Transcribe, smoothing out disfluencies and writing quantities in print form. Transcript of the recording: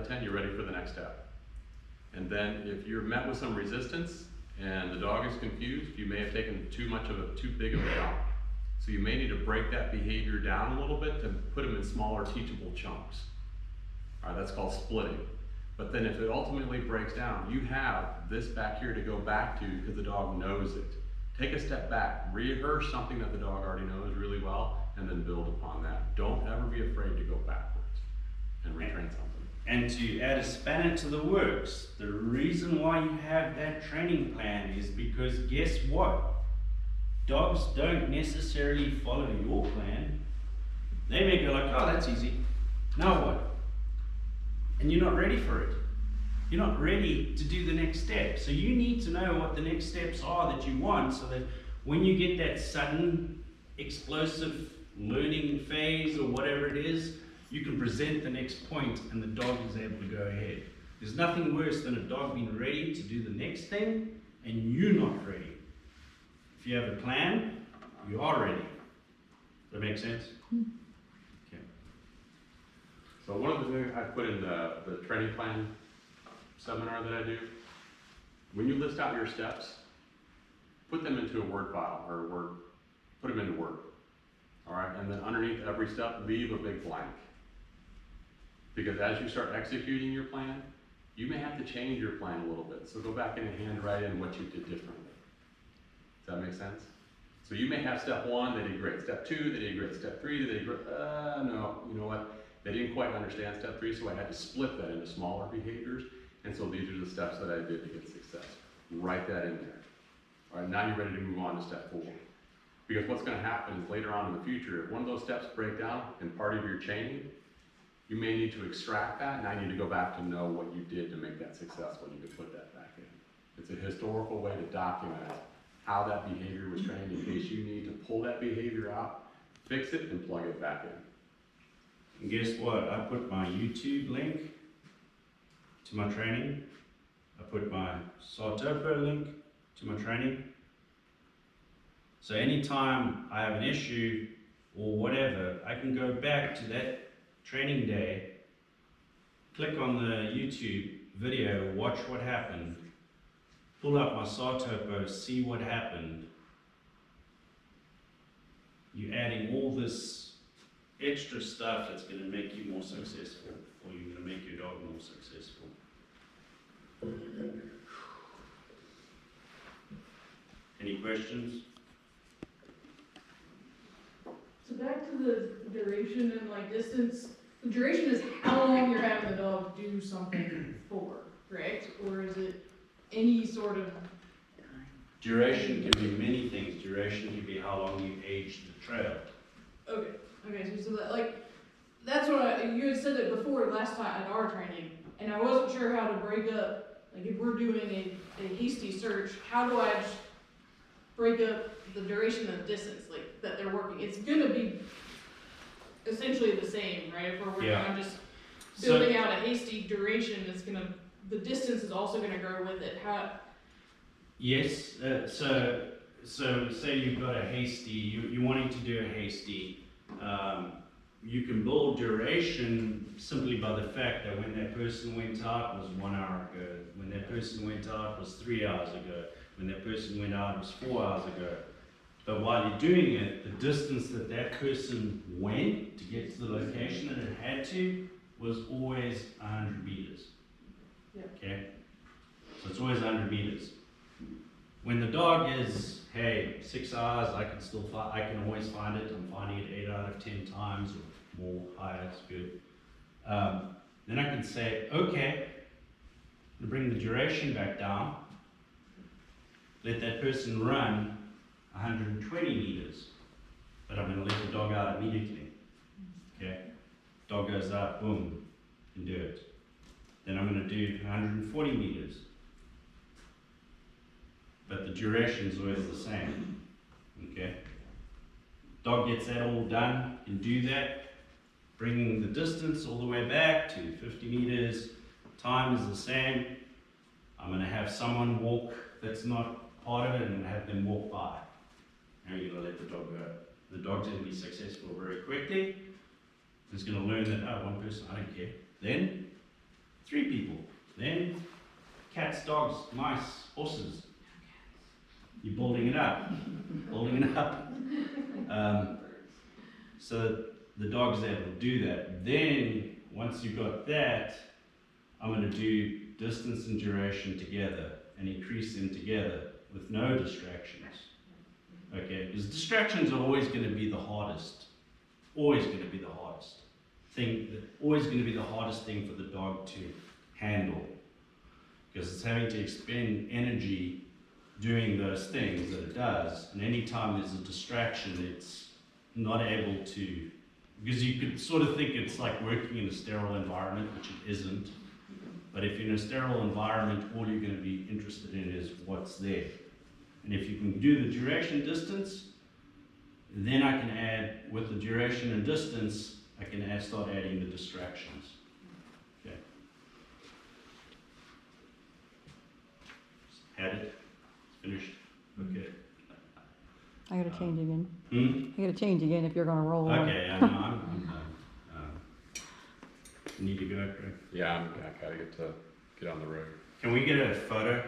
of 10, you're ready for the next step. And then if you're met with some resistance and the dog is confused, you may have taken too big of a jump. So you may need to break that behavior down a little bit to put them in smaller teachable chunks. All right, that's called splitting. But then if it ultimately breaks down, you have this back here to go back to because the dog knows it. Take a step back, rehearse something that the dog already knows really well, and then build upon that. Don't ever be afraid to go backwards and retrain something. And to add a spanner to the works, the reason why you have that training plan is because guess what? Dogs don't necessarily follow your plan. They may go like, oh, that's easy. Now what? And you're not ready for it. You're not ready to do the next step. So you need to know what the next steps are that you want so that when you get that sudden, explosive learning phase or whatever it is, you can present the next point and the dog is able to go ahead. There's nothing worse than a dog being ready to do the next thing and you're not ready. If you have a plan, you are ready. Does that make sense? Okay. So one of the things I put in the training plan seminar that I do, when you list out your steps, put them into a Word file or put them into Word. All right, and then underneath every step, leave a big blank. Because as you start executing your plan, you may have to change your plan a little bit. So go back in and handwrite in what you did differently. Does that make sense? So you may have step 1, they did great. Step 2, they did great. Step 3, they did great. No, you know what? They didn't quite understand step 3, so I had to split that into smaller behaviors. And so these are the steps that I did to get success. Write that in there. All right, now you're ready to move on to step 4. Because what's going to happen is later on in the future, if one of those steps break down in part of your chaining, you may need to extract that. Now you need to go back to know what you did to make that successful. You can put that back in. It's a historical way to document how that behavior was trained in case you need to pull that behavior out, fix it, and plug it back in. And guess what? I put my YouTube link to my training. I put my Sartopo link to my training. So anytime I have an issue or whatever, I can go back to that training day, click on the YouTube video, watch what happened, pull up my Sartopo, see what happened. You're adding all this extra stuff that's going to make you more successful, or you're going to make your dog more successful. Any questions? So back to the duration and like distance, the duration is how long you're having the dog do something for, correct? Or is it any sort of... Duration can be many things. Duration can be how long you age the trail. Okay, so that, like, that's what you had said it before last time at our training, and I wasn't sure how to break up, like if we're doing a hasty search, how do I just break up the duration and the distance, like, that they're working? It's gonna be essentially the same, right? If we're working on just building out a hasty duration, the distance is also gonna grow with it. Yes, so say you've got a hasty, you're wanting to do a hasty, you can build duration simply by the fact that when that person went out was 1 hour ago, when that person went out was 3 hours ago, when that person went out was 4 hours ago. But while you're doing it, the distance that that person went to get to the location that it had to was always 100 meters. Yep. Okay? So it's always 100 meters. When the dog is, hey, 6 hours, I can always find it. I'm finding it 8 out of 10 times or more, higher, it's good. Then I can say, okay, I'm going to bring the duration back down. Let that person run 120 meters, but I'm going to let the dog out immediately. Okay? Dog goes out, boom, can do it. Then I'm going to do 140 meters. But the duration is always the same. Okay? Dog gets that all done, can do that, bringing the distance all the way back to 50 meters. Time is the same. I'm going to have someone walk that's not part of it and have them walk by. And you're going to let the dog go. The dog's going to be successful very quickly. It's going to learn that, oh, one person, I don't care. Then Then cats, dogs, mice, horses. You're building it up, building it up. So the dog's able to do that. Then once you've got that, I'm going to do distance and duration together and increase them together with no distractions. Okay, because distractions are always going to be the hardest. Always going to be the hardest thing. Always going to be the hardest thing for the dog to handle, because it's having to expend energy doing those things that it does, and anytime there's a distraction, it's not able to, because you could sort of think it's like working in a sterile environment, which it isn't. But if you're in a sterile environment, all you're going to be interested in is what's there. And if you can do the duration distance, then I can add, with the duration and distance, I can start adding the distractions. Okay. Had it. It's finished. Okay. I gotta change again. Hmm? I gotta change again if you're gonna roll on. Okay, I know, I'm done. Need to go, Craig. Yeah, I gotta get on the road. Can we get a photo